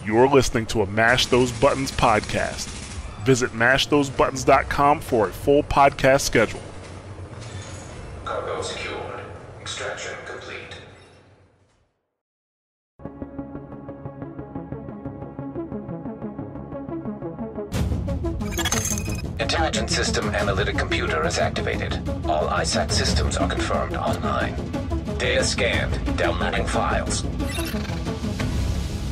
You're listening to a Mash Those Buttons podcast. Visit mashthosebuttons.com for a full podcast schedule. Cargo secured. Extraction complete. Intelligence System Analytic Computer is activated. All ISAC systems are confirmed online. Data scanned. Downloading files.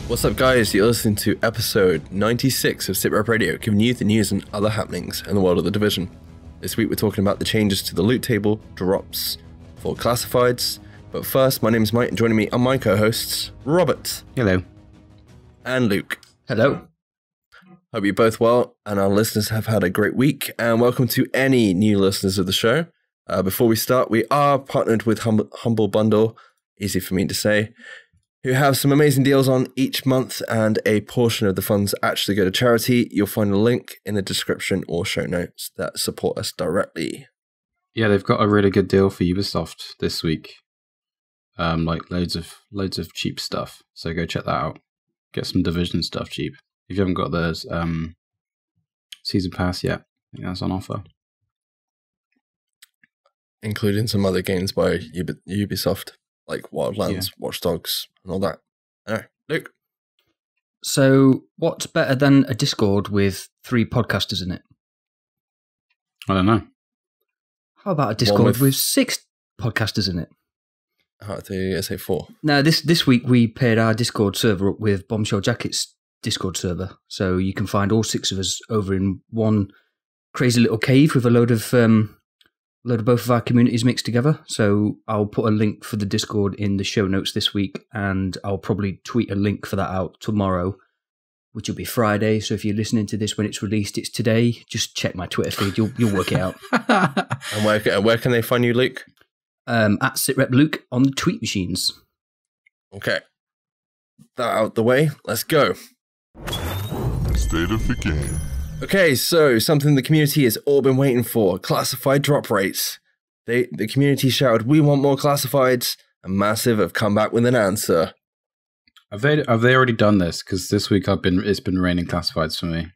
What's up, guys? You're listening to episode 96 of SITREP Radio, giving you the news and other happenings in the world of the Division. This week we're talking about the changes to the loot table, drops for classifieds. But first, my name is Mike, and joining me are my co-hosts, Robert. Hello. And Luke. Hello. Hope you're both well, and our listeners have had a great week, and welcome to any new listeners of the show. Before we start, we are partnered with Humble Bundle, easy for me to say, who have some amazing deals on each month, and a portion of the funds actually go to charity. You'll find a link in the description or show notes that support us directly. Yeah, they've got a really good deal for Ubisoft this week. Like loads of cheap stuff. So go check that out. Get some Division stuff cheap. If you haven't got those season pass yet, I think that's on offer. Including some other games by Ubisoft, like Wildlands, Watch Dogs, and all that. Anyway, Luke. So, what's better than a Discord with 3 podcasters in it? I don't know. How about a Discord with 6 podcasters in it? How do you say 4? No, this week we paired our Discord server up with Bombshell Jacket's Discord server, so you can find all 6 of us over in one crazy little cave with a load of both of our communities mixed together. So I'll put a link for the Discord in the show notes this week, and I'll probably tweet a link for that out tomorrow, which will be Friday. So if you're listening to this when it's released, it's today. Just check my Twitter feed. You'll work it out. And where can they find you, Luke? At SITREP Luke on the tweet machines. Okay. That out the way. Let's go. State of the game. Okay, so something the community has all been waiting for: classified drop rates. The community shouted, "We want more classifieds," and Massive have come back with an answer. Have they already done this? Because this week it's been raining classifieds for me.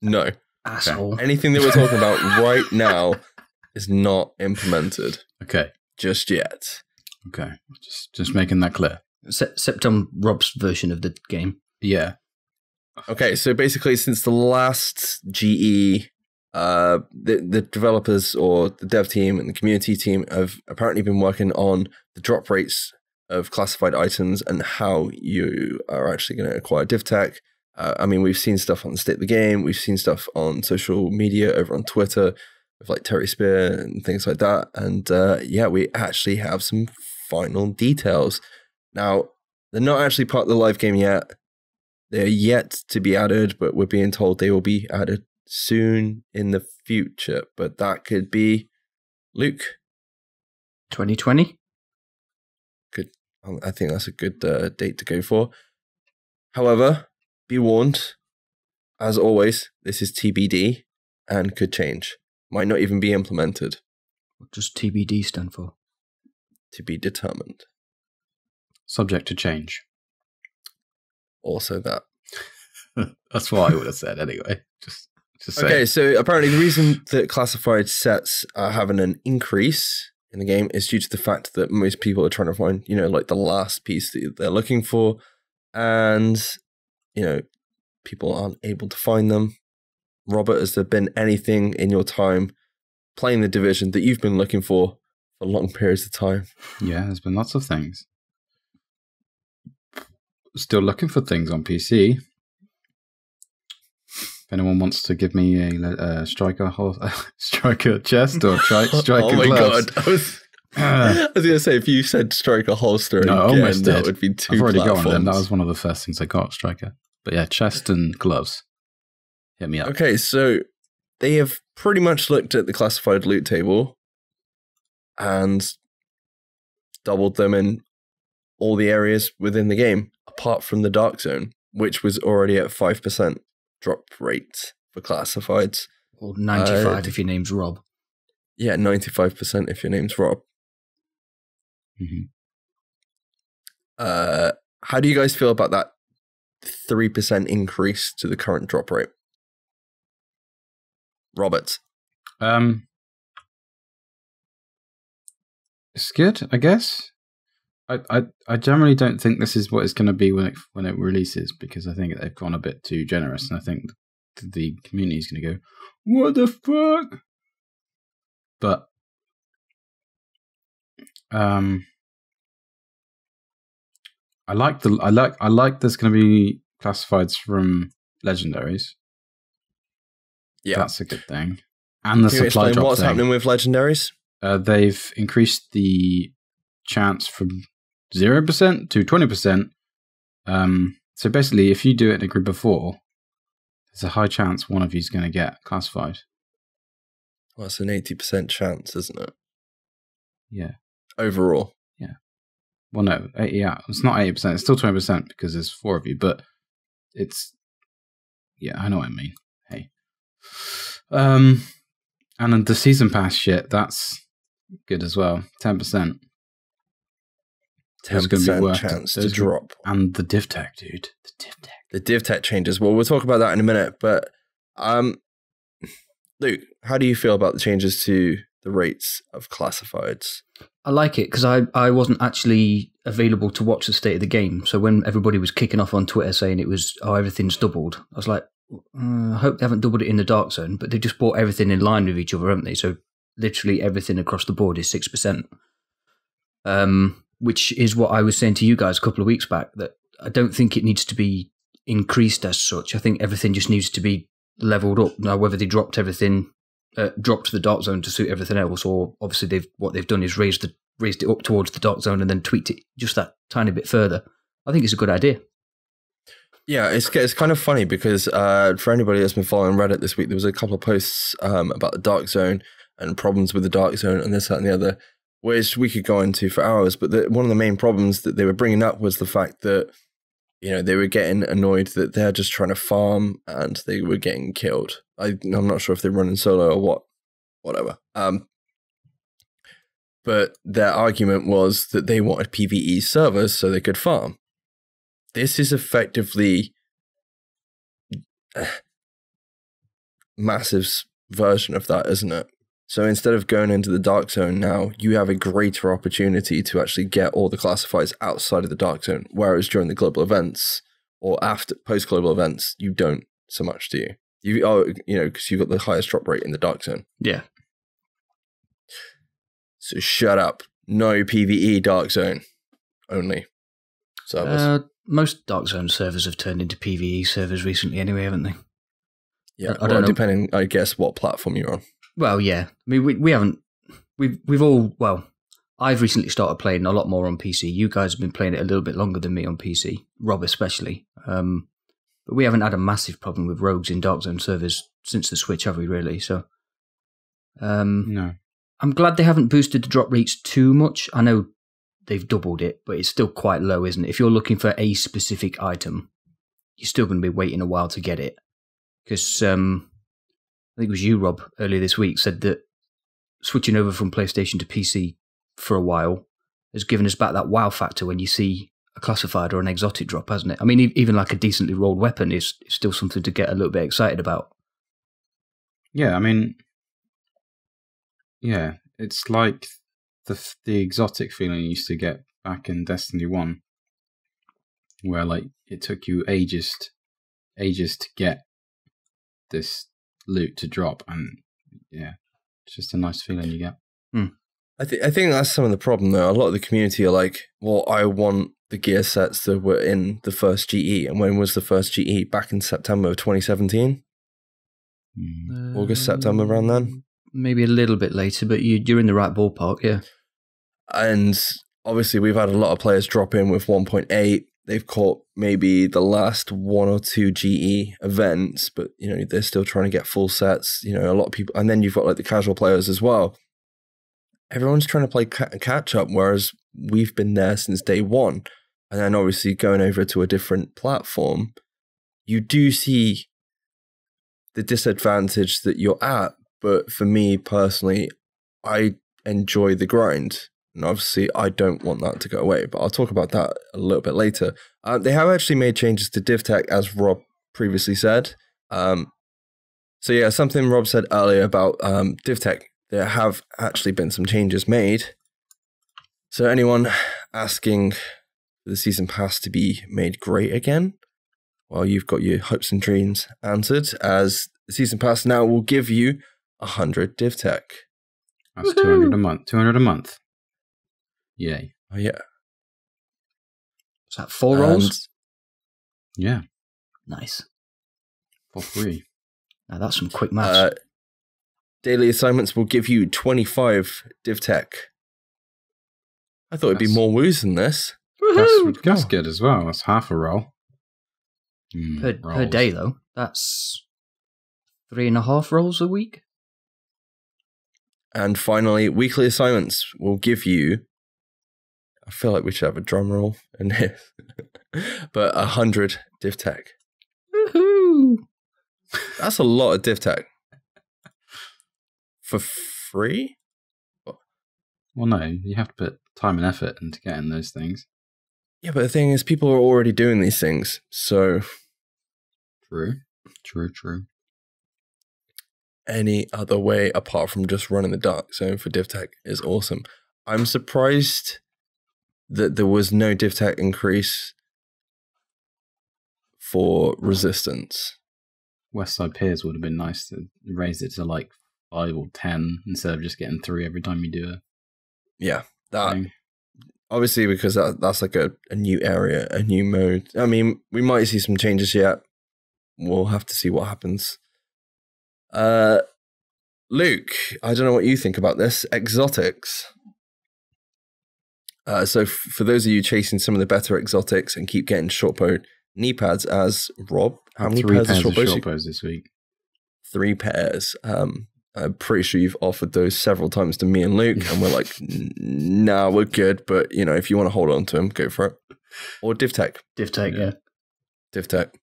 No. Asshole. Okay. Anything that we're talking about right now is not implemented. Okay. Just yet. Okay. Just making that clear. Except on Rob's version of the game. Yeah. Okay, so basically since the last GE, the developers or the dev team and the community team have apparently been working on the drop rates of classified items and how you are actually going to acquire div tech. I mean, we've seen stuff on the State of the Game. We've seen stuff on social media over on Twitter with like Terry Spear and things like that. And yeah, we actually have some final details. Now, they're not actually part of the live game yet. They're yet to be added, but we're being told they will be added soon in the future. But that could be, Luke, 2020. Good. I think that's a good date to go for. However, be warned, as always, this is TBD and could change. Might not even be implemented. What does TBD stand for? To be determined. Subject to change. Also that. That's what I would have said anyway. Just okay, so apparently the reason that classified sets are having an increase in the game is due to the fact that most people are trying to find, like the last piece that they're looking for, and, people aren't able to find them. Robert, has there been anything in your time playing the Division that you've been looking for long periods of time? Yeah, there's been lots of things. Still looking for things on PC. If anyone wants to give me a striker chest or striker gloves. Oh my god! I was going to say, if you said striker holster again, that would be 2 I've already platforms. got one of them. That was one of the first things I got, striker. But yeah, chest and gloves. Hit me up. Okay, so they have pretty much looked at the classified loot table and doubled them in all the areas within the game, apart from the Dark Zone, which was already at 5% drop rate for classifieds. Or 95 if your name's Rob. Yeah, 95% if your name's Rob. Mm-hmm. How do you guys feel about that 3% increase to the current drop rate? Robert? It's good, I guess. I generally don't think this is what it's going to be when it releases, because I think they've gone a bit too generous, and I think the community is going to go, "What the fuck?" But I like there's going to be classifieds from legendaries. Yeah, that's a good thing. And the Can you supply explain drop what's thing. happening with legendaries? They've increased the chance from 0% to 20%. So basically, if you do it in a group of 4, there's a high chance one of you is going to get classified. Well, it's an 80% chance, isn't it? Yeah. Overall. Yeah. Well, no, it's not 80%. It's still 20% because there's 4 of you, but it's... Yeah, I know what I mean. Hey. And then the season pass shit, that's good as well. 10%. 10% chance to drop. And the div tag, dude. The div tag. The div tag changes. Well, we'll talk about that in a minute, but Luke, how do you feel about the changes to the rates of classifieds? I like it because I wasn't actually available to watch the state of the game. So when everybody was kicking off on Twitter saying it was, everything's doubled, I was like, I hope they haven't doubled it in the dark zone, but they've just brought everything in line with each other, haven't they? So literally everything across the board is 6%. Which is what I was saying to you guys a couple of weeks back, that I don't think it needs to be increased as such. I think everything just needs to be leveled up. Now, whether they dropped everything, dropped the dark zone to suit everything else, or obviously what they've done is raised it up towards the dark zone and then tweaked it just that tiny bit further. I think it's a good idea. Yeah, it's kind of funny because for anybody that's been following Reddit this week, there was a couple of posts about the dark zone and problems with the dark zone and this, that, and the other, which we could go into for hours. But one of the main problems that they were bringing up was the fact that, they were getting annoyed that they're just trying to farm and they were getting killed. I'm not sure if they're running solo or what, whatever. But their argument was that they wanted PvE servers so they could farm. This is effectively a massive version of that, isn't it? So instead of going into the dark zone now, you have a greater opportunity to actually get all the classifieds outside of the dark zone. Whereas during the global events or after post-global events, you don't so much, do you? Because you've got the highest drop rate in the dark zone. Yeah. So shut up. No PvE dark zone only servers. Most dark zone servers have turned into PvE servers recently anyway, haven't they? Yeah, I don't know. Depending, I guess, what platform you're on. Well, yeah. I mean, we haven't. We've all. Well, I've recently started playing a lot more on PC. You guys have been playing it a little bit longer than me on PC, Rob especially. But we haven't had a massive problem with rogues in dark zone servers since the Switch, have we? Really? So, no. I'm glad they haven't boosted the drop rates too much. I know they've doubled it, but it's still quite low, isn't it? If you're looking for a specific item, you're still going to be waiting a while to get it. Because I think it was you, Rob, earlier this week, said that switching over from PlayStation to PC for a while has given us back that wow factor when you see a classified or an exotic drop, hasn't it? I mean, even like a decently rolled weapon is still something to get a little bit excited about. Yeah, I mean, yeah, it's like the exotic feeling you used to get back in Destiny 1, where like it took you ages to get this loot to drop, and yeah, it's just a nice feeling you get. I think that's some of the problem though. A lot of the community are like, well, I want the gear sets that were in the first GE. And when was the first GE? Back in September of 2017? August, September, around then? Maybe a little bit later, but you're in the right ballpark, yeah. And obviously we've had a lot of players drop in with 1.8. They've caught maybe the last 1 or 2 GE events, but they're still trying to get full sets. A lot of people, and then you've got like the casual players as well. Everyone's trying to play catch up, whereas we've been there since day one. And then obviously going over to a different platform, you do see the disadvantage that you're at, but for me personally, I enjoy the grind. And obviously, I don't want that to go away, but I'll talk about that a little bit later. They have actually made changes to DivTech, as Rob previously said. So yeah, something Rob said earlier about DivTech, there have actually been some changes made. So anyone asking for the Season Pass to be made great again, well, you've got your hopes and dreams answered, as the Season Pass now will give you 100 DivTech. That's 200 a month. 200 a month. Yay. Oh, yeah. Is that 4 rolls? Yeah. Nice. For free. Now that's some quick maths. Daily assignments will give you 25 DivTech. I thought it'd be more woos than this. That's good as well. That's half a roll. Per day, though. That's 3.5 rolls a week. And finally, weekly assignments will give you, I feel like we should have a drum roll in here, but 100 DivTech. Woohoo! That's a lot of DivTech. For free? Well, no, you have to put time and effort into getting those things. Yeah, but the thing is, people are already doing these things, so... True. Any other way apart from just running the dark zone for DivTech is awesome. I'm surprised that there was no DivTech increase for resistance. Westside Piers would have been nice to raise it to like 5 or 10 instead of just getting 3 every time you do it. Yeah, that obviously, because that's like a new area, a new mode. I mean, we might see some changes yet. We'll have to see what happens. Luke, I don't know what you think about this. Exotics. So for those of you chasing some of the better exotics and keep getting shortbow knee pads, as Rob, how many pairs of shortbows this week? 3 pairs. I'm pretty sure you've offered those several times to me and Luke, and we're like, nah, we're good. But you know, if you want to hold on to them, go for it. Or DivTech. DivTech, yeah. DivTech.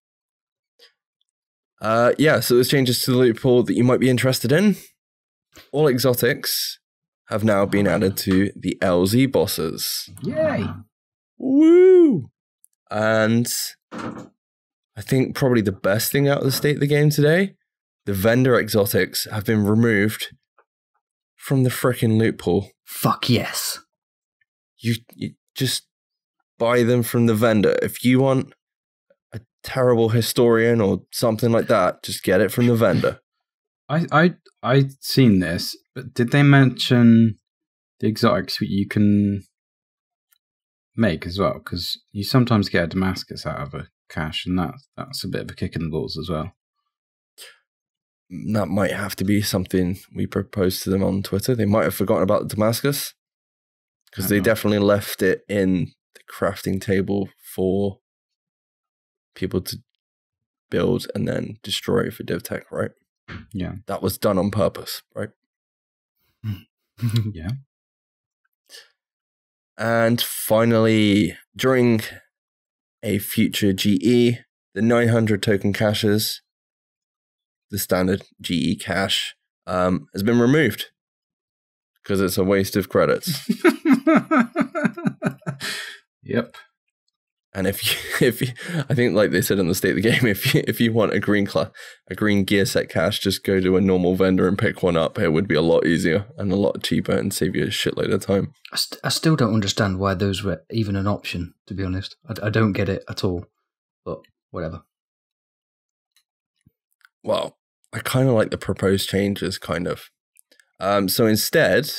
Yeah, so there's changes to the loot pool that you might be interested in. All exotics have now been added to the LZ bosses. Yay! Woo! And I think probably the best thing out of the state of the game today, the vendor exotics have been removed from the frickin' loot pool. Fuck yes. You just buy them from the vendor. If you want a terrible historian or something like that, just get it from the vendor. I'd seen this, but did they mention the exotics you can make as well? Because you sometimes get a Damascus out of a cache, and that's a bit of a kick in the balls as well. That might have to be something we propose to them on Twitter. They might have forgotten about the Damascus, because they definitely left it in the crafting table for people to build and then destroy for DivTech, right? Yeah. That was done on purpose, right? Yeah. And finally, during a future GE, the 900 token caches, the standard GE cache, has been removed because it's a waste of credits. Yep. And if you, I think like they said in the state of the game, if you want a green gear set cache, just go to a normal vendor and pick one up. It would be a lot easier and a lot cheaper and save you a shitload of time. I still don't understand why those were even an option, to be honest. I don't get it at all, but whatever. Well, I kind of like the proposed changes, kind of. So instead,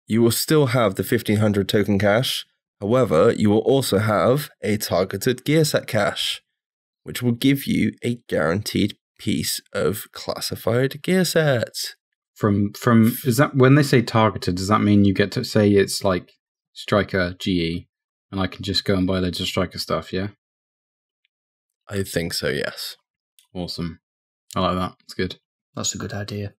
you will still have the 1500 token cache. However, you will also have a targeted gear set cache, which will give you a guaranteed piece of classified gear set. From is that when they say targeted, does that mean you get to say it's like Striker GE and I can just go and buy loads of Striker stuff, yeah? I think so, yes. Awesome. I like that. It's good. That's a good idea.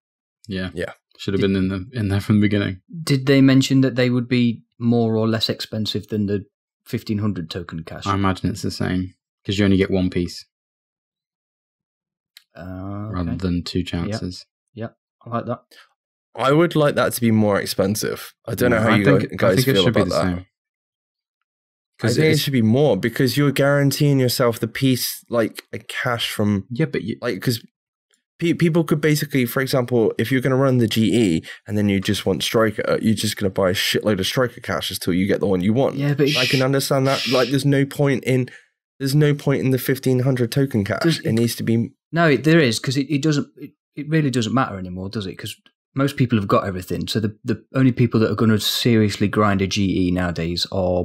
Yeah. Yeah. Should have been in there from the beginning. Did they mention that they would be more or less expensive than the 1500 token cache? I imagine it's the same because you only get one piece. rather than 2 chances. Yep, I like that. I would like that to be more expensive. I don't know how you guys feel about that. Same. I think it should be more because you're guaranteeing yourself the piece, like a cache from. Yeah, but because people could basically, for example, if you're going to run the GE and then you just want Striker, you're just going to buy a shitload of Striker caches till you get the one you want. Yeah, but I can understand that. Like, there's no point in the 1,500 token cache. It needs to be. No, there is, because it doesn't. It really doesn't matter anymore, does it? Because most people have got everything. So the only people that are going to seriously grind a GE nowadays are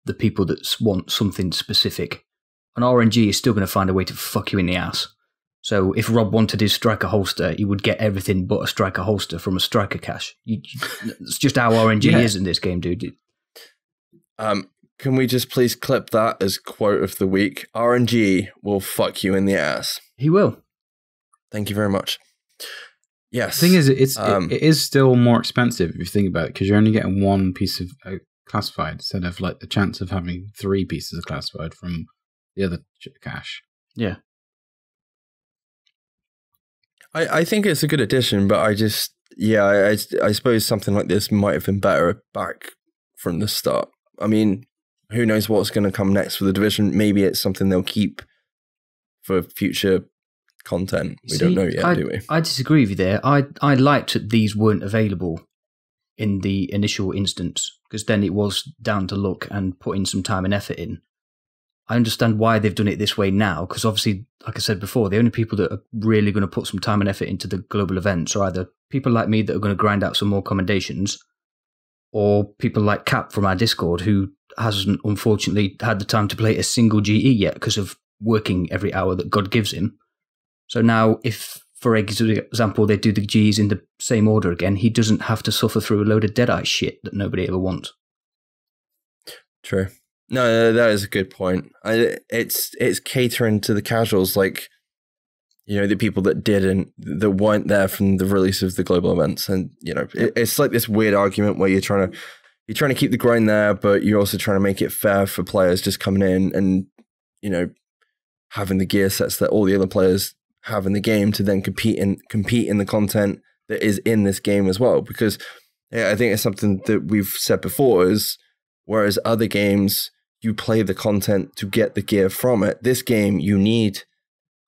the people that want something specific. An RNG is still going to find a way to fuck you in the ass. So if Rob wanted his Striker holster, he would get everything but a Striker holster from a Striker cache. It's just how RNG is in this game, dude. Can we just please clip that as quote of the week? RNG will fuck you in the ass. He will. Thank you very much. Yes. The thing is, it is still more expensive if you think about it, because you're only getting one piece of classified instead of like the chance of having 3 pieces of classified from the other cache. Yeah. I think it's a good addition, but I suppose something like this might have been better back from the start. I mean, who knows what's going to come next for the Division? Maybe it's something they'll keep for future content. We don't know yet, do we? I disagree with you there. I liked that these weren't available in the initial instance, because then it was down to luck and putting some time and effort in. I understand why they've done it this way now, because obviously, like I said before, the only people that are really going to put some time and effort into the global events are either people like me that are going to grind out some more commendations, or people like Cap from our Discord, who hasn't unfortunately had the time to play a single GE yet because of working every hour that God gives him. So now, if, for example, they do the Gs in the same order again, he doesn't have to suffer through a load of Deadeye shit that nobody ever wants. True. No, that is a good point. It's catering to the casuals, like, you know, the people that weren't there from the release of the global events, and you know, it's like this weird argument where you're trying to keep the grind there, but you're also trying to make it fair for players just coming in and, you know, having the gear sets that all the other players have in the game to then compete in the content that is in this game as well. Because I think it's something that we've said before is, whereas other games you play the content to get the gear from it, this game you need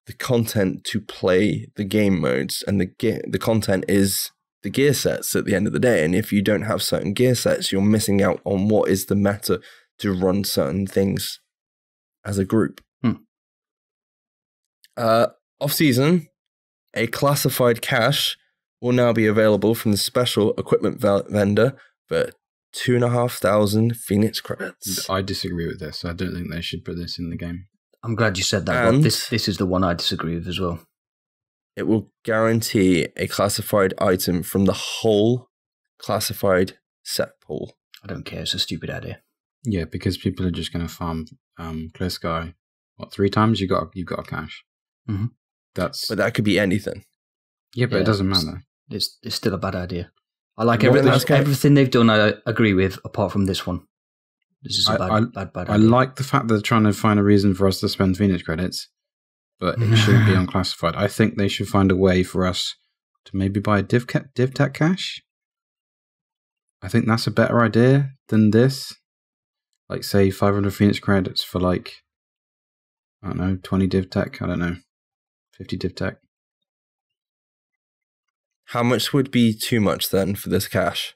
the content to play the game modes, and the content is the gear sets at the end of the day. And if you don't have certain gear sets, you're missing out on what is the meta to run certain things as a group. Off-season, a classified cache will now be available from the special equipment vendor for 2,500 Phoenix credits. I disagree with this. I don't think they should put this in the game. I'm glad you said that, Rob. This is the one I disagree with as well. It will guarantee a classified item from the whole classified set pool. I don't care. It's a stupid idea. Yeah, because people are just going to farm Clear Sky. 3 times you got a cache. Mm-hmm. But that could be anything. Yeah, but it doesn't matter. It's still a bad idea. I like everything they've done. I agree with, apart from this one. This is a bad idea. I like the fact that they're trying to find a reason for us to spend Phoenix credits, but it shouldn't be unclassified. I think they should find a way for us to maybe buy a div tech cache. I think that's a better idea than this. Like, say, 500 Phoenix credits for, like, I don't know, 20 div tech. I don't know, 50 div tech. How much would be too much then for this cache?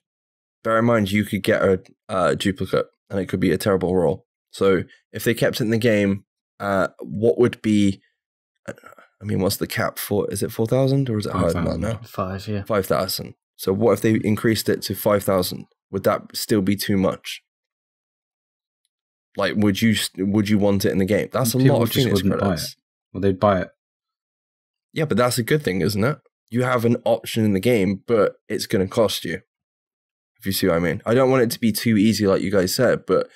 Bear in mind, you could get a duplicate, and it could be a terrible roll. So if they kept it in the game, what would be? I mean, what's the cap for? Is it 4,000 or is it higher than that now? 5,000. So what if they increased it to 5,000? Would that still be too much? Like, would you want it in the game? That's a lot of Phoenix credits. Well, they'd buy it. Yeah, but that's a good thing, isn't it? You have an option in the game, but it's going to cost you. If you see what I mean. I don't want it to be too easy, like you guys said, but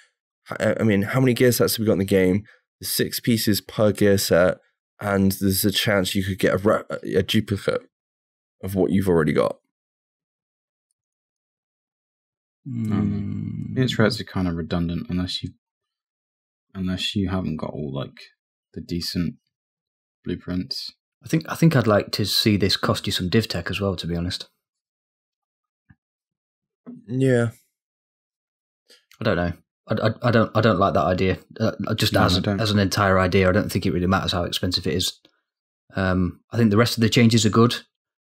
I mean, how many gear sets have we got in the game? There's 6 pieces per gear set, and there's a chance you could get a duplicate of what you've already got. Phoenix credits are kind of redundant unless you haven't got all like the decent blueprints. I think I'd like to see this cost you some div tech as well, to be honest. Yeah. I don't know. I don't like that idea. Just as an entire idea, I don't think it really matters how expensive it is. I think the rest of the changes are good.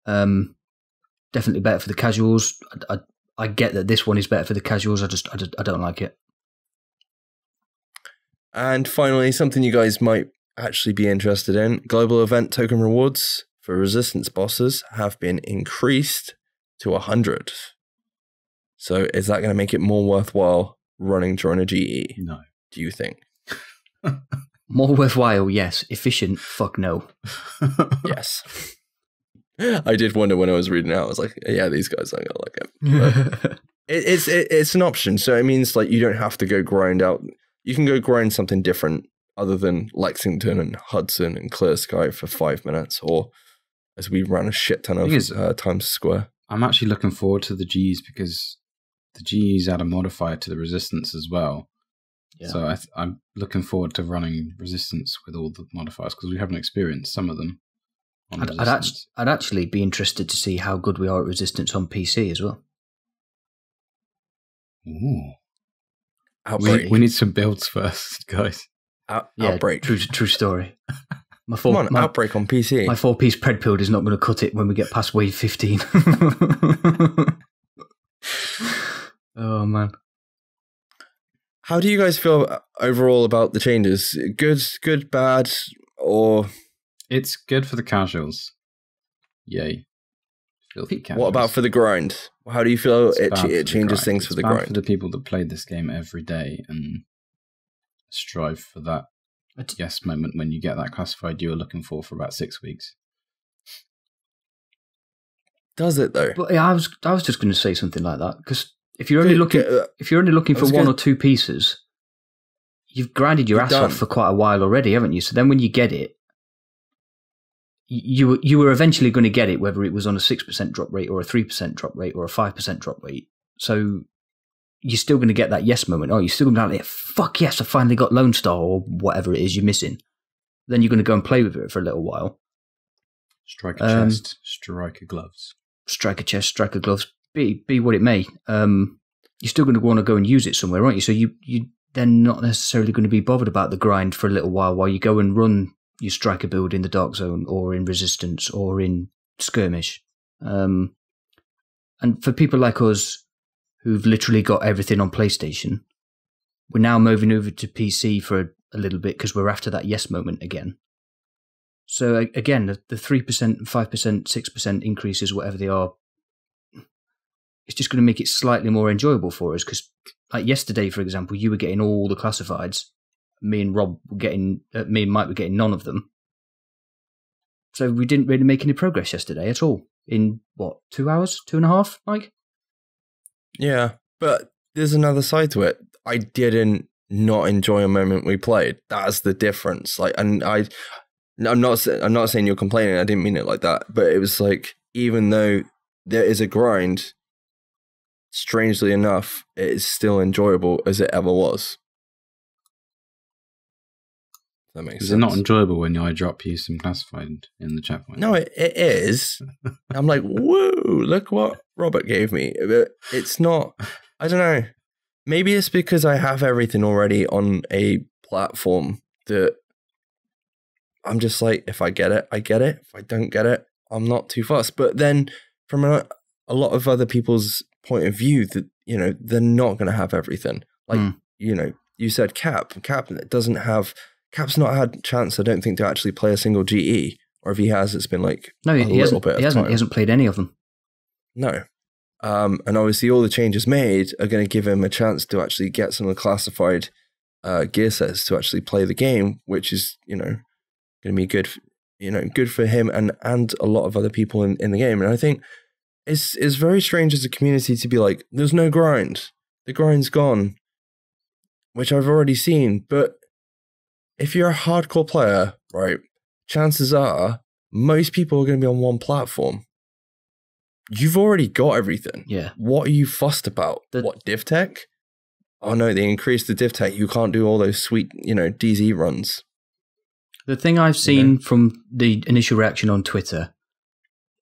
Definitely better for the casuals. I get that this one is better for the casuals. I don't like it. And finally, something you guys might actually be interested in: global event token rewards for resistance bosses have been increased to 100. So is that going to make it more worthwhile running during a GE? No. Do you think? More worthwhile, yes. Efficient, fuck no. Yes. I did wonder when I was reading out. I was like, yeah, these guys aren't going to like it. It's an option. So it means like you don't have to go grind out. You can go grind something different other than Lexington and Hudson and Clear Sky for 5 minutes, or as we ran a shit ton of Times Square. I'm actually looking forward to the Gs because the Gs add a modifier to the resistance as well. Yeah. So I'm looking forward to running resistance with all the modifiers because we haven't experienced some of them. I'd actually be interested to see how good we are at resistance on PC as well. Ooh. We need some builds first, guys. Outbreak. True story. Outbreak on PC. My 4-piece pred build is not going to cut it when we get past wave 15. Oh, man. How do you guys feel overall about the changes? Good, bad, or... It's good for the casuals. Yay. Filthy casuals. What about for the grind? How do you feel it changes things for the grind? For the people that play this game every day and strive for that yes moment when you get that classified you were looking for about 6 weeks. Does it though? But yeah, I was just going to say something like that because if you're only looking for one or two pieces, you've grinded your ass off for quite a while already, haven't you? So then when you get it, you were eventually going to get it, whether it was on a 6% drop rate or a 3% drop rate or a 5% drop rate. So you're still going to get that yes moment. Oh, you're still going to be like, fuck yes, I finally got Lone Star or whatever it is you're missing. Then you're going to go and play with it for a little while. Strike a chest, strike a gloves. Strike a chest, strike a gloves. Be what it may. You're still going to want to go and use it somewhere, aren't you? So you then not necessarily going to be bothered about the grind for a little while you go and run your striker build in the Dark Zone or in Resistance or in Skirmish. And for people like us who've literally got everything on PlayStation, we're now moving over to PC for a little bit because we're after that yes moment again. So again, the 3%, 5%, 6% increases, whatever they are, it's just going to make it slightly more enjoyable for us because like yesterday, for example, you were getting all the classifieds. Me and Mike were getting none of them. So we didn't really make any progress yesterday at all. In, 2 hours? 2.5, Mike? Yeah, but there's another side to it. I didn't not enjoy a moment we played. That's the difference. Like, and I'm not saying you're complaining. I didn't mean it like that. But it was like, even though there is a grind, strangely enough, it is still enjoyable as it ever was. That makes sense. Is it not enjoyable when I drop you some classified in the chat point? No, it is. I'm like, woo, look what Robert gave me. But it's not, I don't know. Maybe it's because I have everything already on a platform that I'm just like, if I get it, I get it. If I don't get it, I'm not too fussed. But then from a lot of other people's point of view, that, you know, they're not going to have everything. Like, you know, you said Cap Cap's not had a chance, I don't think, to actually play a single GE. Or if he has, it's been like he hasn't played any of them. No. And obviously all the changes made are going to give him a chance to actually get some of the classified gear sets to actually play the game, which is, you know, going to be good, good for him and a lot of other people in the game. And I think it's very strange as a community to be like, there's no grind. The grind's gone, which I've already seen. But if you're a hardcore player, right, chances are most people are going to be on one platform. You've already got everything. Yeah. What are you fussed about? What, div tech? Oh no, they increased the div tech. You can't do all those sweet, DZ runs. The thing I've seen from the initial reaction on Twitter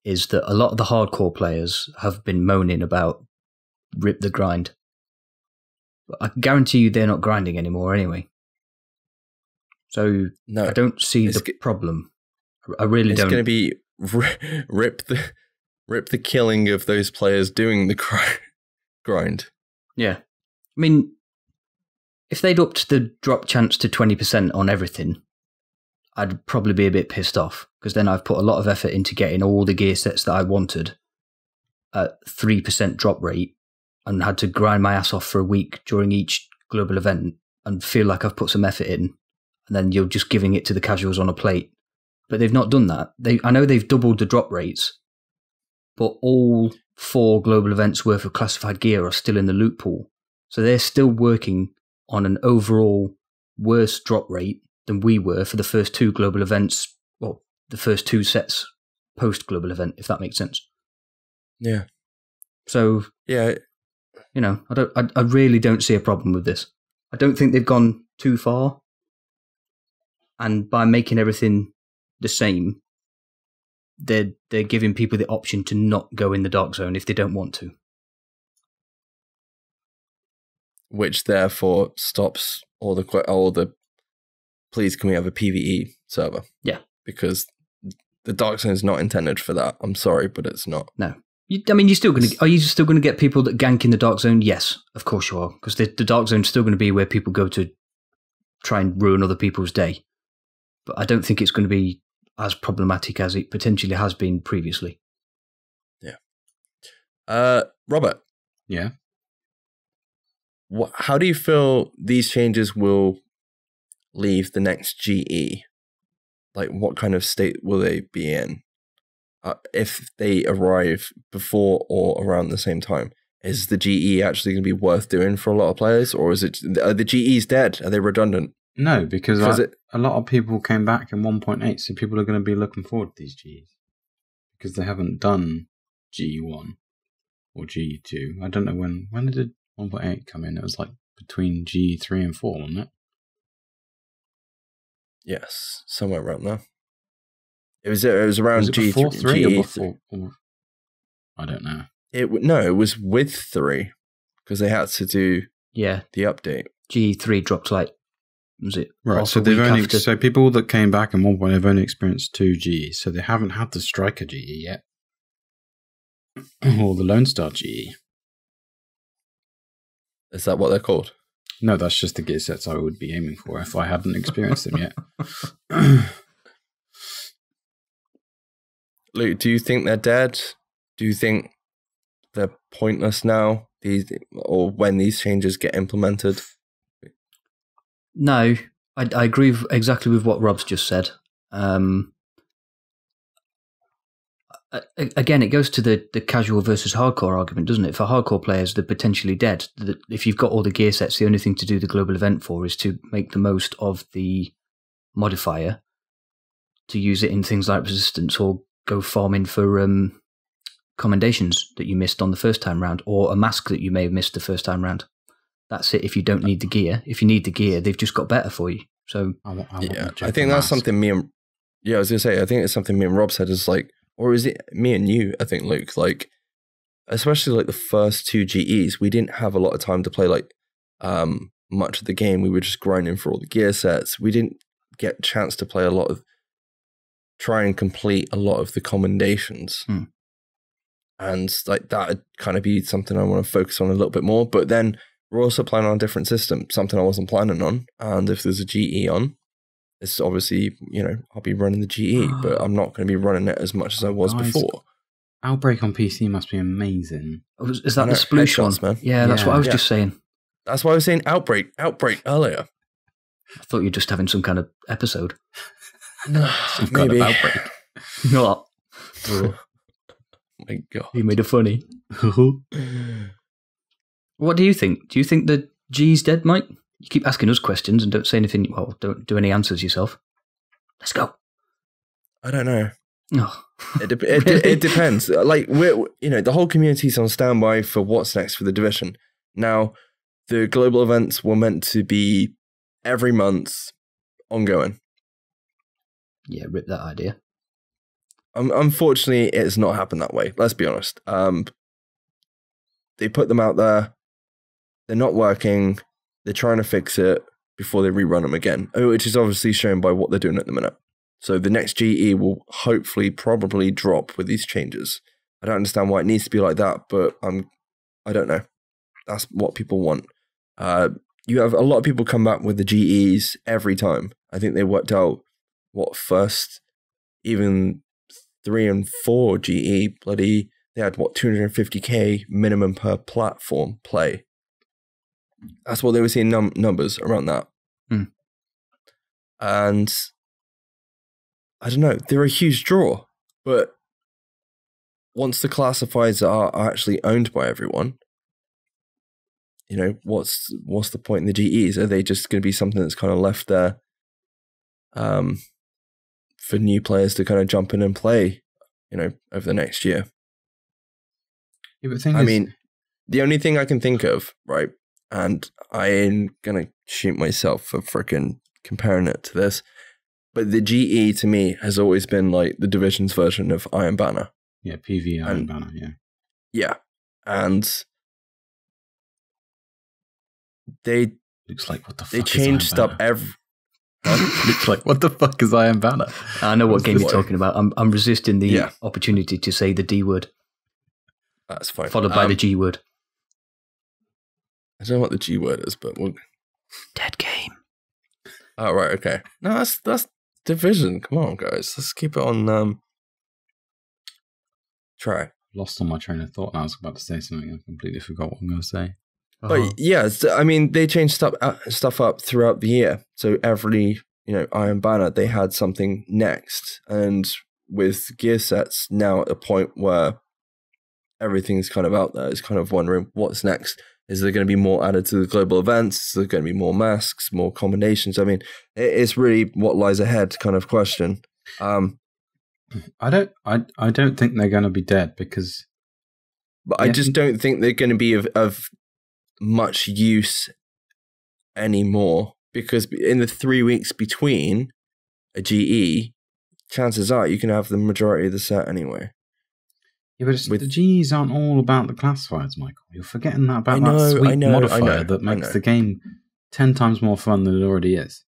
is that a lot of the hardcore players have been moaning about rip the grind. But I guarantee you they're not grinding anymore anyway. So I don't see the problem. I really don't. It's going to be rip the killing of those players doing the grind. Yeah. I mean, if they'd upped the drop chance to 20% on everything, I'd probably be a bit pissed off, because then I've put a lot of effort into getting all the gear sets that I wanted at 3% drop rate and had to grind my ass off for a week during each global event and feel like I've put some effort in, and then you're just giving it to the casuals on a plate. But they've not done that. I know they've doubled the drop rates, but all 4 global events worth of classified gear are still in the loot pool. So they're still working on an overall worse drop rate than we were for the first 2 global events, well, the first 2 sets post-global event, if that makes sense. Yeah. So, yeah, you know, I really don't see a problem with this. I don't think they've gone too far. And by making everything the same, they're giving people the option to not go in the dark zone if they don't want to. Which therefore stops all the please can we have a PvE server? Yeah. Because the dark zone is not intended for that. I'm sorry, but it's not. No. Are you still going to get people that gank in the dark zone? Yes, of course you are. Because the dark zone is still going to be where people go to try and ruin other people's day. But I don't think it's going to be as problematic as it potentially has been previously. Yeah. Robert. Yeah. How do you feel these changes will leave the next GE? Like, what kind of state will they be in? If they arrive before or around the same time, is the GE actually going to be worth doing for a lot of players, or are the GEs dead? Are they redundant? No, because a lot of people came back in 1.8, so people are going to be looking forward to these GEs because they haven't done GE1 or GE2. I don't know when did 1.8 come in? It was like between GE3 and 4, wasn't it? Yes, somewhere around there. It was around G3 GE3 or before? I don't know. It was with 3 because they had to do the update. GE3 dropped was it right? So so people that came back in 1.0 have only experienced 2 GE, so they haven't had the Striker GE yet, or the Lone Star GE. Is that what they're called? No, that's just the gear sets I would be aiming for if I hadn't experienced them yet. Luke, do you think they're dead? Do you think they're pointless now? Or when these changes get implemented? No, I agree exactly with what Rob's just said. Again, it goes to the casual versus hardcore argument, doesn't it? For hardcore players, they're potentially dead. If you've got all the gear sets, the only thing to do the global event for is to make the most of the modifier, to use it in things like resistance, or go farming for commendations that you missed on the first time round, or a mask that you may have missed the first time round. That's it. If you don't need the gear, if you need the gear, they've just got better for you. So I think that's something I was gonna say. I think it's something me and Rob said is like, or is it me and you? I think, Luke, like, especially like the first 2 GEs, we didn't have a lot of time to play like much of the game. We were just grinding for all the gear sets. We didn't get a chance to play try and complete a lot of the commendations. And like that would kind of be something I want to focus on a little bit more. But then we're also playing on a different system, something I wasn't planning on. And if there's a GE on, it's obviously, I'll be running the GE, but I'm not going to be running it as much as I was before. Outbreak on PC must be amazing. Is that the sploosh one? Man. Yeah, that's what I was just saying. That's why I was saying outbreak earlier. I thought you were just having some kind of episode. No, some kind of outbreak. Not. Oh my God. You made it funny. What do you think? Do you think the G's dead, Mike? You keep asking us questions and don't say anything. Well, don't do any answers yourself. Let's go. I don't know. Oh. It depends. Like, the whole community's on standby for what's next for the division. Now, the global events were meant to be every month, ongoing. Yeah, rip that idea. Unfortunately, it's not happened that way. Let's be honest. They put them out there. They're not working. They're trying to fix it before they rerun them again, which is obviously shown by what they're doing at the minute. So the next GE will hopefully probably drop with these changes. I don't understand why it needs to be like that, but I don't know. That's what people want. You have a lot of people come back with the GEs every time. I think they worked out first, even 3 and 4 GE, bloody, they had 250k minimum per platform play. That's what they were seeing numbers around that. And I don't know, they're a huge draw, but once the classifieds are actually owned by everyone, you know, what's the point in the GEs? Are they just going to be something that's kind of left there for new players to kind of jump in and play, you know, over the next year? Yeah, but I mean, the only thing I can think of, right, and I ain't going to shoot myself for freaking comparing it to this, but the GE to me has always been like the Division's version of Iron Banner. Yeah, PV Iron Banner, yeah. Yeah, and they looks like what the fuck they changed up every. Looks like what the fuck is Iron Banner? I know what game you're talking about. I'm resisting the opportunity to say the D word. That's fine. Followed by the G word. I don't know what the G word is, but dead game. Oh right, okay. No, that's Division. Come on, guys. Let's keep it on track. Lost on my train of thought. Now I was about to say something. I completely forgot what I'm going to say. But yeah, I mean, they changed stuff up throughout the year. So every, you know, Iron Banner, they had something next. And with gear sets now at a point where everything's kind of out there, it's kind of wondering what's next. Is there going to be more added to the global events? Is there going to be more masks, more combinations? I mean, it's really what lies ahead kind of question. I don't think they're going to be dead because... But I just don't think they're going to be of much use anymore, because in the 3 weeks between a GE, chances are you can have the majority of the set anyway. Yeah, but the GEs aren't all about the classifieds, Michael. You're forgetting that about that sweet modifier that makes the game 10 times more fun than it already is.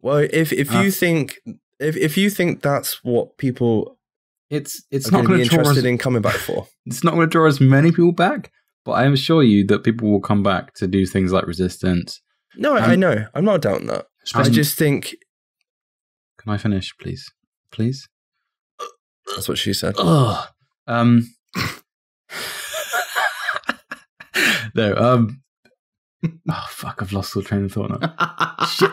Well, if you think that's what people it's not going to be interested in coming back for, it's not going to draw as many people back. But I assure you that people will come back to do things like Resistance. No, I know. I'm not doubting that. I just think... Can I finish, please? Please? That's what she said. Oh. No, oh, fuck, I've lost the train of thought now. Shit.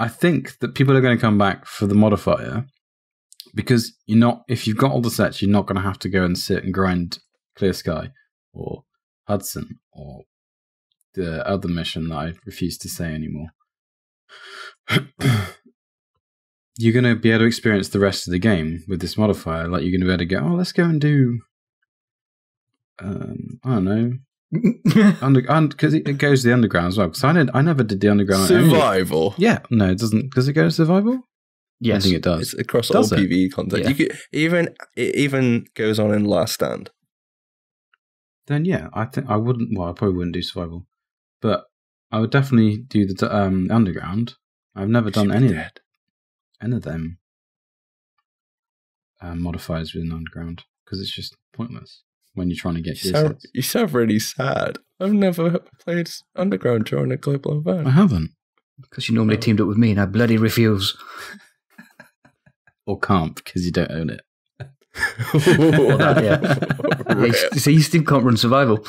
I think that people are going to come back for the modifier because if you've got all the sets, you're not going to have to go and sit and grind Clear Sky or Hudson or the other mission that I refuse to say anymore. You're going to be able to experience the rest of the game with this modifier. Like, you're going to be able to go, oh, let's go and do, I don't know, because it goes to the underground as well. Because I never did the underground. Survival. Yeah, no, it doesn't. Does it go to survival? Yes, I think it does. It's across all PvE content. Yeah. It even goes on in Last Stand. Then yeah, I think I wouldn't. Well, I probably wouldn't do survival, but I would definitely do the underground. I've never done any of them modifiers with an underground because it's just pointless when you're trying to get You sound really sad. I've never played underground during a global event. I haven't, because you normally teamed up with me, and I bloody refuse. Or can't because you don't own it. So you still can't run survival.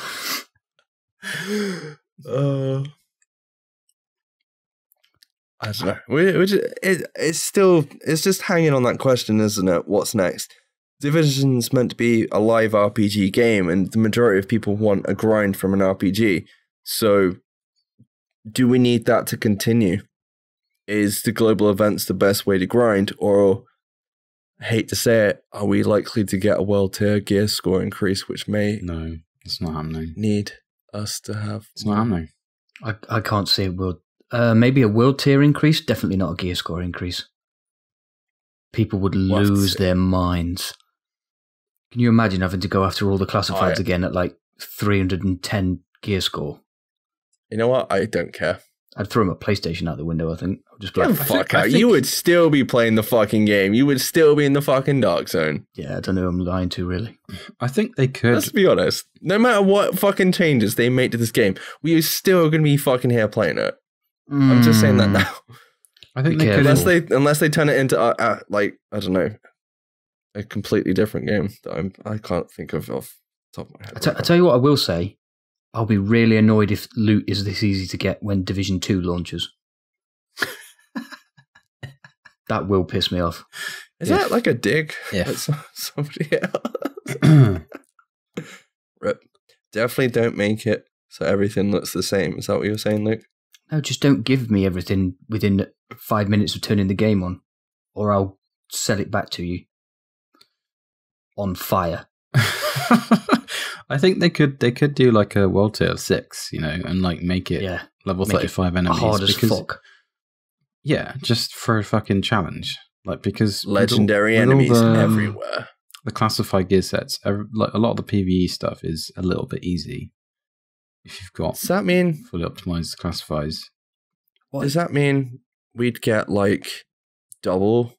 I don't know. It's just hanging on that question, isn't it? What's next? Division's meant to be a live RPG game, and the majority of people want a grind from an RPG. So, do we need that to continue? Is the global events the best way to grind, or, I hate to say it, are we likely to get a world tier gear score increase, which may no, it's not happening. Need us to have. It's not happening. I can't see a world. Maybe a world tier increase. Definitely not a gear score increase. People would lose their minds. Can you imagine having to go after all the classifieds again at like 310 gear score? You know what? I don't care. I'd throw my PlayStation out the window, I think. I'd just be like, fuck out. You would still be playing the fucking game. You would still be in the fucking dark zone. Yeah, I don't know who I'm lying to, really. I think they could. Let's be honest. No matter what fucking changes they make to this game, we are still going to be fucking here playing it. I'm just saying that now. I think they could. Unless they turn it into, like, I don't know, a completely different game that I can't think of off the top of my head. I tell you what I will say. I'll be really annoyed if loot is this easy to get when Division 2 launches. That will piss me off. Is that like a dig at somebody else? Rip. Definitely don't make it so everything looks the same. Is that what you're saying, Luke? No, just don't give me everything within 5 minutes of turning the game on, or I'll sell it back to you on fire. I think they could do like a world tier 6, you know, and like make it level 35 enemies. Hard as fuck. Yeah, just for a fucking challenge. Like, because legendary enemies everywhere. The classified gear sets, like a lot of the PvE stuff is a little bit easy if you've got. Does that mean fully optimized classifies? Does that mean we'd get like double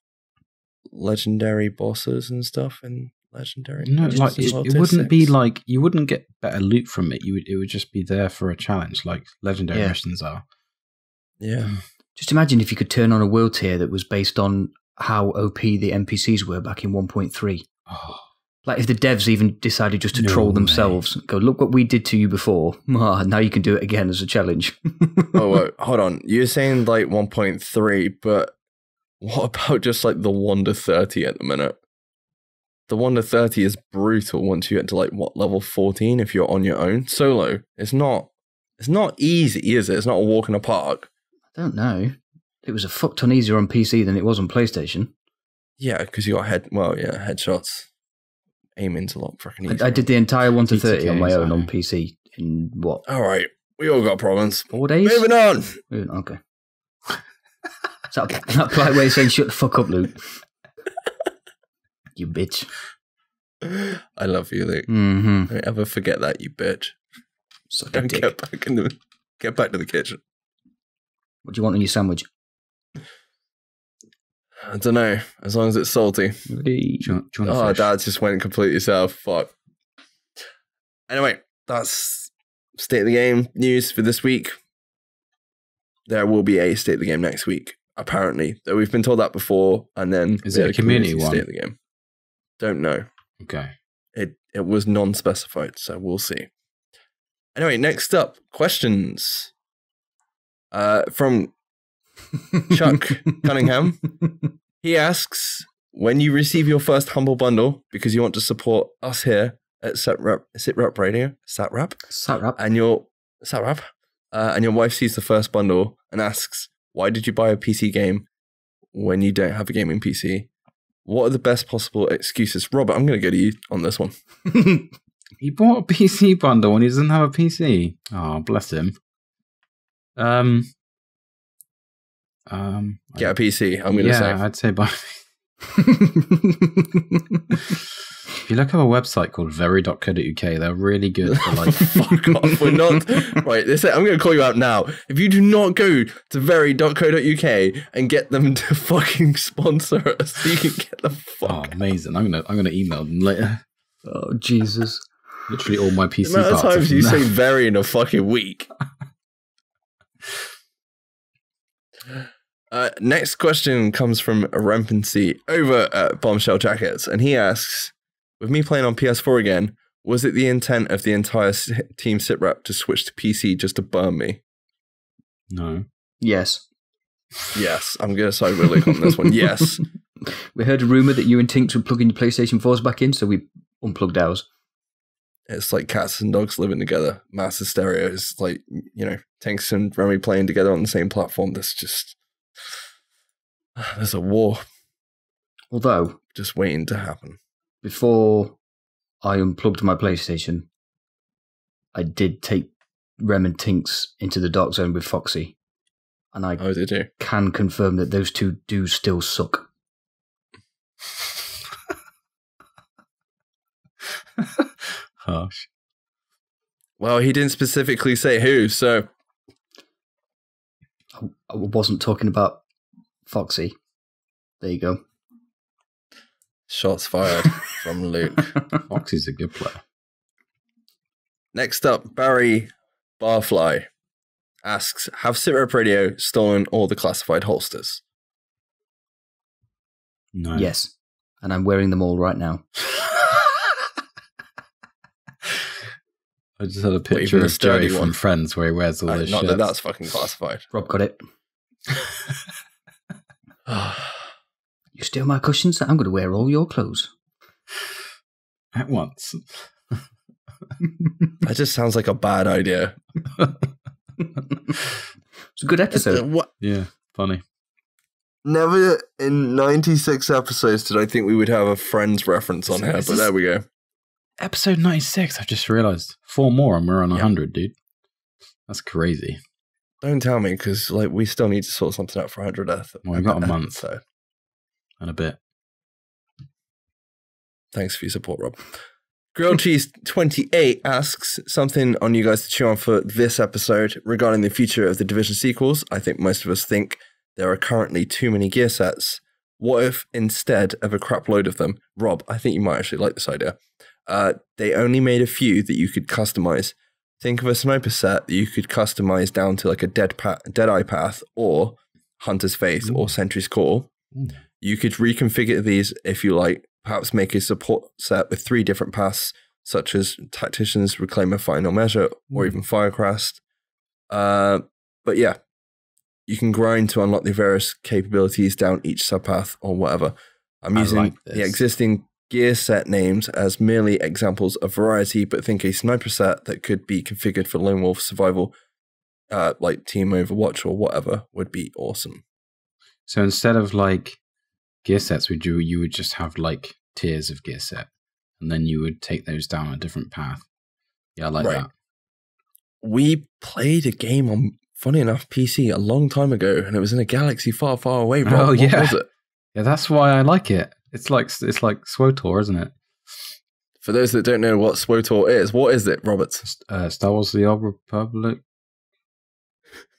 legendary bosses and stuff and legendary? No, like it wouldn't be like you wouldn't get better loot from it. It would just be there for a challenge, like legendary missions are. Yeah. Just imagine if you could turn on a world tier that was based on how OP the NPCs were back in 1.3. Oh. Like if the devs even decided just to troll themselves and go, look what we did to you before. Now you can do it again as a challenge. Oh, wait, hold on. You're saying like 1.3, but what about just like the 1 to 30 at the minute? The 1 to 30 is brutal once you get to like level 14 if you're on your own. Solo. It's not easy, is it? It's not a walk in a park. I don't know. It was a fuck ton easier on PC than it was on PlayStation. Yeah, because you got headshots. Aiming's a lot fucking easy. I did the entire 1 to 30 on my own on PC in what? All right. We all got problems. 4 days? Moving on. Okay. Is that polite way of saying shut the fuck up, Luke? You bitch. I love you, Luke. Mm-hmm. Don't ever forget that, you bitch. So don't get back to the kitchen. What do you want on your sandwich? I don't know. As long as it's salty. Dad just went completely south. Fuck. Anyway, that's State of the Game news for this week. There will be a State of the Game next week, apparently. Though we've been told that before, and then is it a community one? State of the Game. Don't know. Okay. It was non-specified, so we'll see. Anyway, next up, questions. From Chuck Cunningham. He asks, when you receive your first Humble Bundle because you want to support us here at SITREP Radio, SATREP, and your wife sees the first bundle and asks, why did you buy a PC game when you don't have a gaming PC? What are the best possible excuses? Robert, I'm going to go to you on this one. He bought a PC bundle and he doesn't have a PC. Oh, bless him. Get a PC, I'm going to say. Yeah, I'd say buy. If you look up a website called very.co.uk, they're really good for like... Fuck off, we're not... Right, I'm going to call you out now. If you do not go to very.co.uk and get them to fucking sponsor us, you can get the fuck out. Amazing. I'm gonna email them later. Oh, Jesus. Literally all my PC parts. The amount of times you say very in a fucking week. Next question comes from Rampancy over at Bombshell Jackets, and he asks, with me playing on PS4 again, was it the intent of the entire Team SITREP to switch to PC just to burn me? No. Yes. Yes, I'm going to side with Luke on this one. Yes. We heard a rumour that you and Tinks were plugging your PlayStation 4s back in, so we unplugged ours. It's like cats and dogs living together. Mass hysteria is like, Tinks and Remy playing together on the same platform. There's a war. Although, just waiting to happen. Before I unplugged my PlayStation, I did take Rem and Tinks into the dark zone with Foxy. And I did you? Can confirm that those two do still suck. Harsh. Well, he didn't specifically say who, so... I wasn't talking about Foxy. There you go. Shots fired from Luke. Foxy's a good player. Next up, Barry Barfly asks, have SITREP Radio stolen all the classified holsters? No. Yes. And I'm wearing them all right now. I just had a picture of Jerry from Friends where he wears all those shirts. Not that that's fucking classified. Rob got it. You steal my cushions, I'm going to wear all your clothes. At once. That just sounds like a bad idea. It's a good episode. Yeah, funny. Never in 96 episodes did I think we would have a Friends reference on here, but there we go. Episode 96, I've just realised. 4 more and we're on 100, dude. That's crazy. Don't tell me, because like we still need to sort something out for 100th. Well, we've got a month. So. And a bit. Thanks for your support, Rob. Grilled Cheese 28 asks something on you guys to chew on for this episode regarding the future of the Division sequels. I think most of us think there are currently too many gear sets. What if instead of a crap load of them, Rob, I think you might actually like this idea, they only made a few that you could customize. Think of a sniper set that you could customize down to like a Deadeye Path or Hunter's Faith or Sentry's Call. You could reconfigure these if you like, perhaps make a support set with 3 different paths, such as Tacticians, Reclaimer, Final Measure, or even Firecrest. But yeah, you can grind to unlock the various capabilities down each subpath or whatever. I'm using the existing gear set names as merely examples of variety, but think a sniper set that could be configured for Lone Wolf survival, like Team Overwatch or whatever, would be awesome. So instead of like gear sets, you would just have like tiers of gear set, and then you would take those down a different path. Yeah, I like that. We played a game on, funny enough, PC a long time ago, and it was in a galaxy far, far away. Rob, what was it? Yeah, that's why I like it. It's like SWOTOR, isn't it? For those that don't know what SWOTOR is, what is it, Roberts? Star Wars: The Old Republic.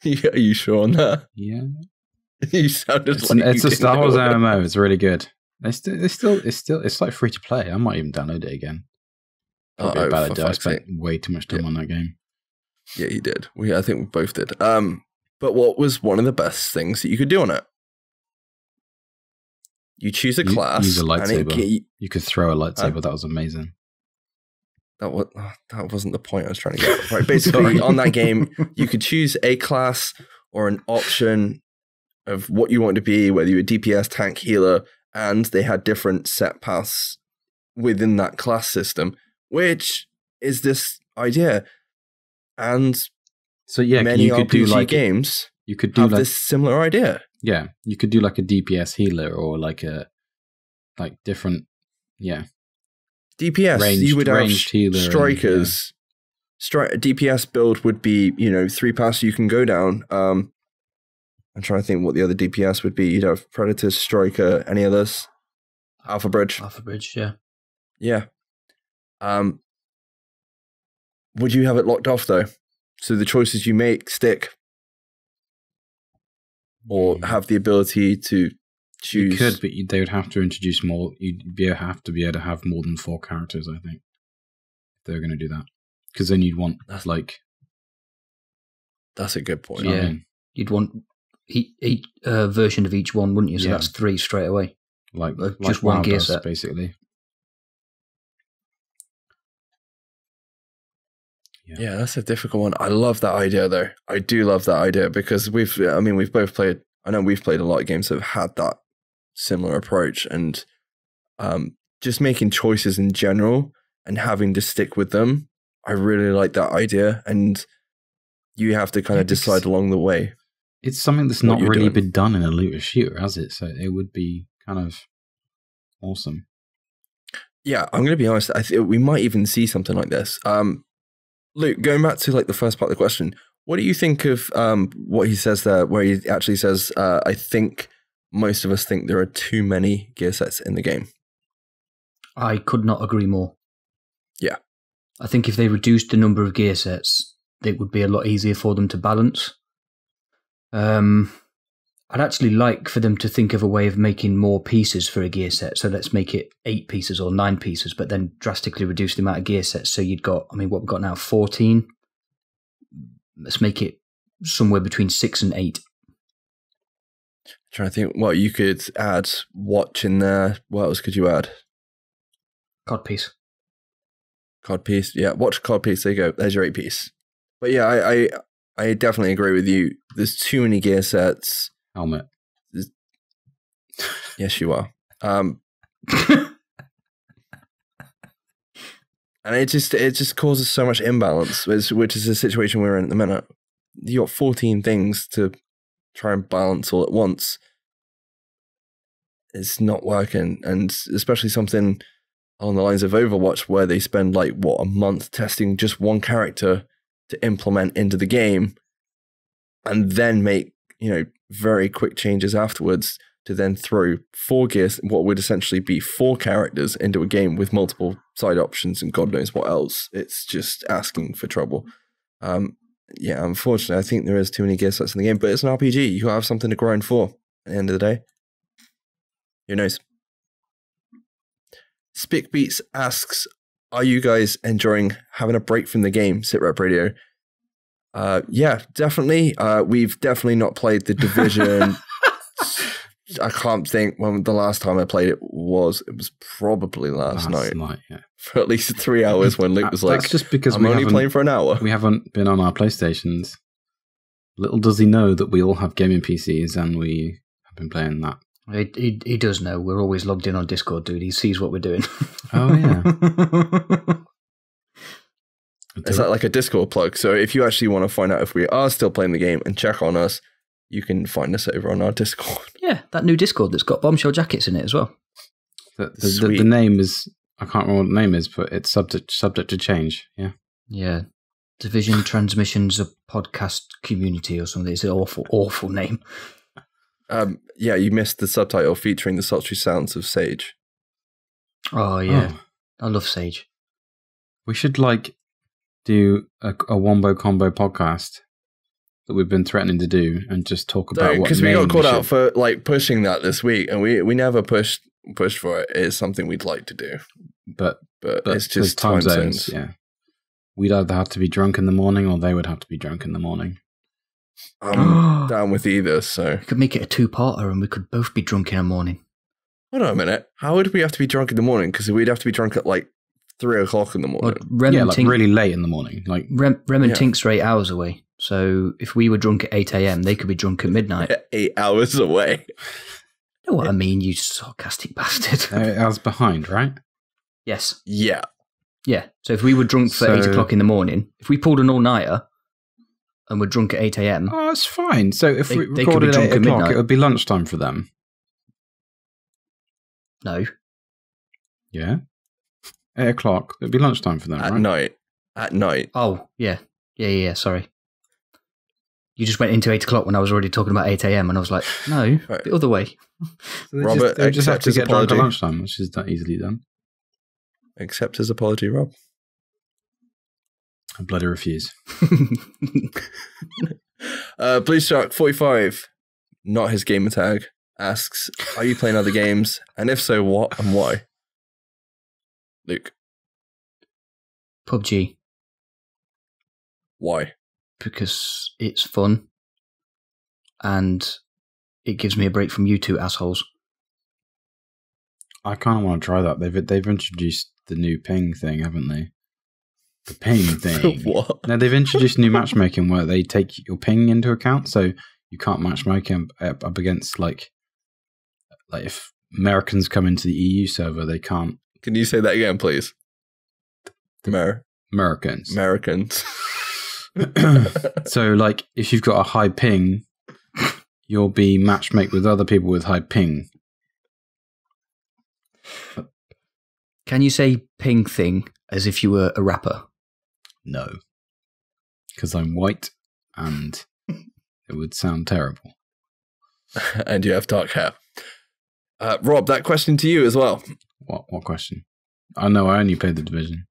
Yeah, are you sure on that? Yeah. You sounded it's a Star Wars MMO. It's really good. It's like free to play. I might even download it again. Probably a bad idea. I spent way too much time on that game. Yeah, you did. I think we both did. But what was one of the best things that you could do on it? You choose a class. Use a lightsaber. You could throw a lightsaber. That was amazing. That wasn't the point I was trying to get. Right, basically, on that game, you could choose a class or an option of what you want to be, whether you're a DPS, tank, healer, and they had different set paths within that class system, which is this idea. And so yeah, many you could RPG do like games you could do have like this similar idea. Yeah, you could do like a DPS healer or like different DPS. You would have strikers. DPS build would be 3 paths you can go down. I'm trying to think what the other DPS would be. You'd have Predator, Striker, any others? Alpha Bridge. Alpha Bridge, yeah. Yeah. Would you have it locked off though? So the choices you make stick? Or have the ability to choose? You could, but they would have to introduce more. You'd have to be able to have more than 4 characters, I think. If they were going to do that. Because then you'd want That's a good point. Yeah. You'd want each version of each one, wouldn't you? So that's 3 straight away. Like just one gear set, basically. Yeah, that's a difficult one. I love that idea, though. I do love that idea because we've both played. I know we've played a lot of games that have had that similar approach, and just making choices in general and having to stick with them. I really like that idea, and you have to kind of decide along the way. It's something that's not really been done in a looter shooter, has it? So it would be kind of awesome. Yeah, I'm going to be honest. I think we might even see something like this. Luke, going back to like the first part of the question, what do you think of what he says there, where he actually says, I think most of us think there are too many gear sets in the game? I could not agree more. Yeah. I think if they reduced the number of gear sets, it would be a lot easier for them to balance. I'd actually like for them to think of a way of making more pieces for a gear set. So let's make it 8 pieces or 9 pieces, but then drastically reduce the amount of gear sets. So you'd got, what we've got now, 14. Let's make it somewhere between 6 and 8. Trying to think, well, you could add watch in there. What else could you add? Codpiece. Codpiece, yeah. Watch, codpiece. There you go. There's your 8 piece. But yeah, I definitely agree with you. There's too many gear sets. Helmet. Yes, you are. And it just causes so much imbalance, which is the situation we're in at the minute. You got 14 things to try and balance all at once. It's not working, and especially something on the lines of Overwatch, where they spend a month testing just one character to implement into the game, and then make very quick changes afterwards to then throw 4 gears, what would essentially be 4 characters into a game with multiple side options and God knows what else. It's just asking for trouble. Yeah, unfortunately, I think there is too many gear sets in the game, but it's an RPG. You gotta have something to grind for at the end of the day. Who knows? Spickbeats asks, are you guys enjoying having a break from the game, SITREP Radio? Yeah, definitely. We've definitely not played The Division. I can't think when the last time I played it was. It was probably last night. Yeah. For at least 3 hours when Luke was like, that's just because I'm only playing for an hour. We haven't been on our PlayStations. Little does he know that we all have gaming PCs and we have been playing that. He does know. We're always logged in on Discord, dude. He sees what we're doing. Oh, yeah. Is that like a Discord plug? So if you actually want to find out if we are still playing the game and check on us, you can find us over on our Discord. Yeah, that new Discord that's got bombshell jackets in it as well. The name is, I can't remember what the name is, but it's subject to change. Yeah. Yeah. Division Transmissions, a podcast community or something. It's an awful name. Yeah, you missed the subtitle featuring the sultry sounds of Sage. Oh, yeah. Oh. I love Sage. We should do a Wombo Combo podcast that we've been threatening to do and just talk about what because we got called out for pushing that this week, and we never pushed for it. It's something we'd like to do, but it's just time zones. Yeah, we'd either have to be drunk in the morning, or they would have to be drunk in the morning. I'm down with either. So we could make it a 2-parter, and we could both be drunk in the morning. Hold on a minute. How would we have to be drunk in the morning? Because we'd have to be drunk at 3 o'clock in the morning. Well, really late in the morning. Rem and Tink's are 8 hours away. So if we were drunk at 8 a.m., they could be drunk at midnight. 8 hours away. You know what I mean, you sarcastic bastard. 8 hours behind, right? Yes. Yeah. Yeah. So if we were drunk for 8 o'clock in the morning, if we pulled an all-nighter and were drunk at 8 a.m. Oh, that's fine. So if we recorded at 8 o'clock, it would be lunchtime for them. No. Yeah. 8 o'clock. It would be lunchtime for them, right? At night. Oh, yeah. Yeah, sorry. You just went into 8 o'clock when I was already talking about 8 a.m. and I was like, no, right. The other way. So Robert, they just have to get drunk at lunchtime, which is that easily done. Accept his apology, Rob. I bloody refuse. Blue Shark 45, not his gamer tag, asks, are you playing other games? And if so, what and why? Luke. PUBG. Why? Because it's fun and it gives me a break from you two assholes. I kind of want to try that. They've introduced the new ping thing, haven't they? The ping thing. What? No, they've introduced new matchmaking where they take your ping into account, so you can't matchmake up against if Americans come into the EU server, they can't. Can you say that again, please? Americans. So, if you've got a high ping, you'll be matchmake with other people with high ping. Can you say ping thing as if you were a rapper? No. Because I'm white and it would sound terrible. And you have dark hair. Rob, that question to you as well. What question? I know I only played The Division.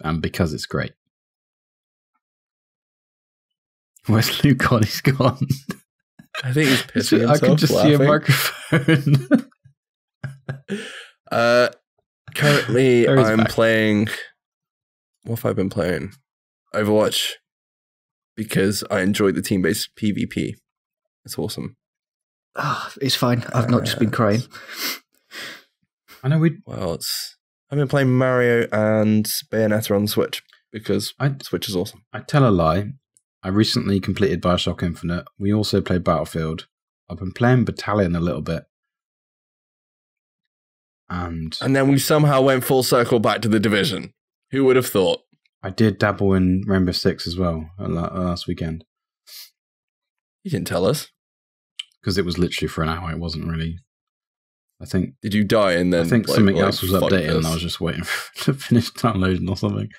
and because it's great. Where's Luke gone? He's gone. I think he's pissing himself. I can just see a laughing. microphone. Currently, There he's I'm back. playing. What have I been playing? Overwatch, because I enjoyed the team-based PvP. It's awesome. It's fine. I've not just been crying. I know we. Well, I've been playing Mario and Bayonetta on the Switch because Switch is awesome. I tell a lie. I recently completed Bioshock Infinite. We also played Battlefield. I've been playing Battalion a little bit. And then we somehow went full circle back to The Division. Who would have thought? I did dabble in Rainbow Six as well last weekend. You didn't tell us. Because it was literally for an hour. It wasn't really... I think... Did you die and then... I think something else was fuck updated this? and I was just waiting to finish downloading or something.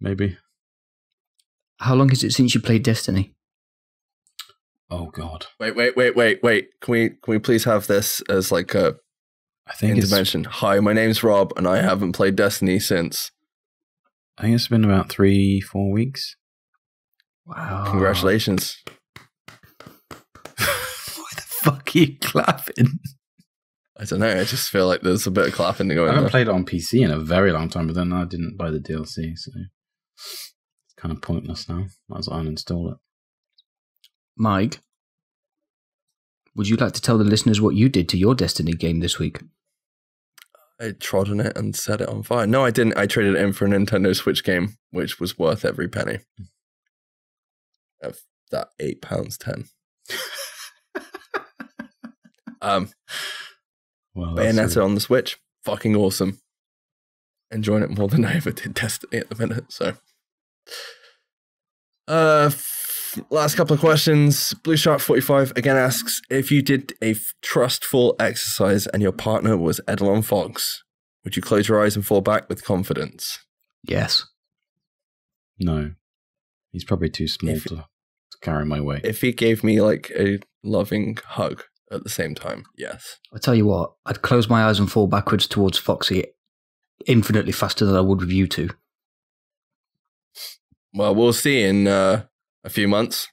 Maybe. How long is it since you played Destiny? Oh, God. Wait. Can we please have this as like a I think intervention? Hi, my name's Rob and I haven't played Destiny since. I think it's been about 3-4 weeks. Wow. Congratulations. Why the fuck are you clapping? I don't know. I just feel like there's a bit of clapping to go I in haven't there. played it on PC in a very long time, but then I didn't buy the DLC, so it's kind of pointless now. Might as well uninstall it. Mike, would you like to tell the listeners what you did to your Destiny game this week? I trod on it and set it on fire. No, I didn't. I traded it in for a Nintendo Switch game, which was worth every penny. Of that £8.10. Well, that's Bayonetta on the Switch, fucking awesome. Enjoying it more than I ever did Destiny at the minute. So, last couple of questions. Blue Shark 45 again asks, if you did a trustful exercise and your partner was Edelon Fox, would you close your eyes and fall back with confidence? Yes. No. He's probably too small to carry my weight. If he gave me like a loving hug at the same time, yes. I'll tell you what, I'd close my eyes and fall backwards towards Foxy infinitely faster than I would with you two. Well, we'll see in a few months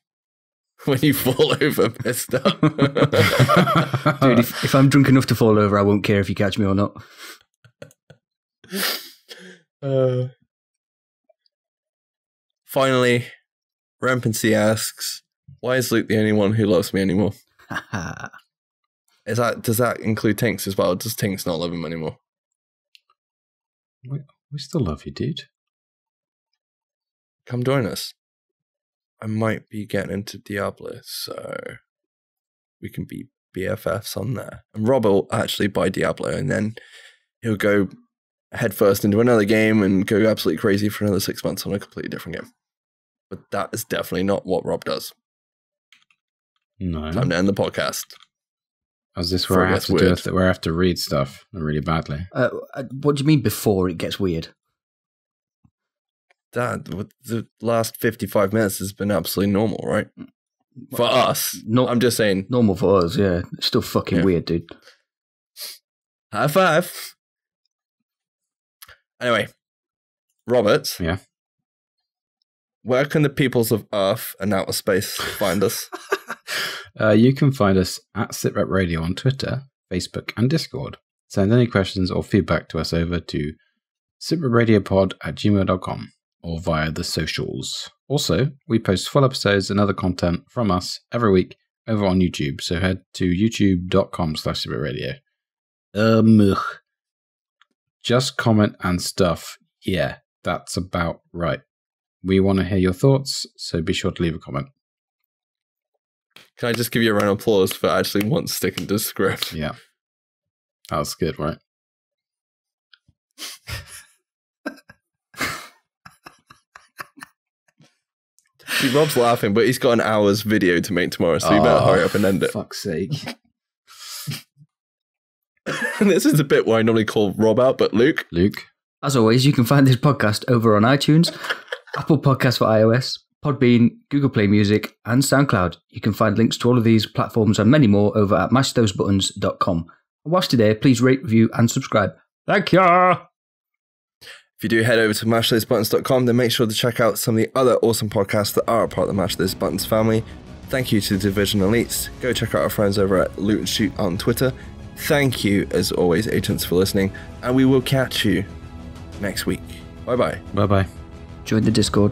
when you fall over pissed up. Dude, if I'm drunk enough to fall over, I won't care if you catch me or not. Finally, Rampancy asks, why is Luke the only one who loves me anymore? Does that include Tinks as well? Does Tinks not love him anymore? We still love you, dude. Come join us. I might be getting into Diablo, so we can be BFFs on there. And Rob will actually buy Diablo, and then he'll go headfirst into another game and go absolutely crazy for another 6 months on a completely different game. But that is definitely not what Rob does. No. Time to end the podcast. Is this where I have to do where I have to read stuff really badly? What do you mean before it gets weird? Dad, the last 55 minutes has been absolutely normal, right? For us. I'm just saying. Normal for us, yeah. It's still fucking weird, dude. High five. Anyway, Robert. Yeah. Where can the peoples of Earth and outer space find us? You can find us at SITREP Radio on Twitter, Facebook, and Discord. Send any questions or feedback to us over to sitrepRadiopod@gmail.com or via the socials. Also, we post full episodes and other content from us every week over on YouTube, so head to youtube.com/sitrapradio. Just comment and stuff. Yeah, that's about right. We want to hear your thoughts, so be sure to leave a comment. Can I just give you a round of applause for actually once sticking to the script? Yeah. That was good, right? See, Rob's laughing, but he's got an hour's video to make tomorrow, so you better hurry up and end it. Fuck's sake. This is the bit where I normally call Rob out, but Luke. As always, you can find this podcast over on iTunes, Apple Podcasts for iOS, Podbean, Google Play Music, and SoundCloud. You can find links to all of these platforms and many more over at mashthosebuttons.com. And whilst you're there, please rate, review, and subscribe. Thank you! If you do head over to mashthosebuttons.com, then make sure to check out some of the other awesome podcasts that are a part of the Mash Those Buttons family. Thank you to Division Elites. Go check out our friends over at Loot and Shoot on Twitter. Thank you, as always, agents, for listening, and we will catch you next week. Bye-bye. Bye-bye. Join the Discord.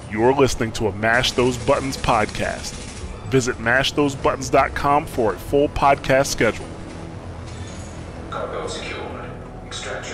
You're listening to a Mash Those Buttons podcast. Visit mashthosebuttons.com for a full podcast schedule. Cargo secured. Extraction.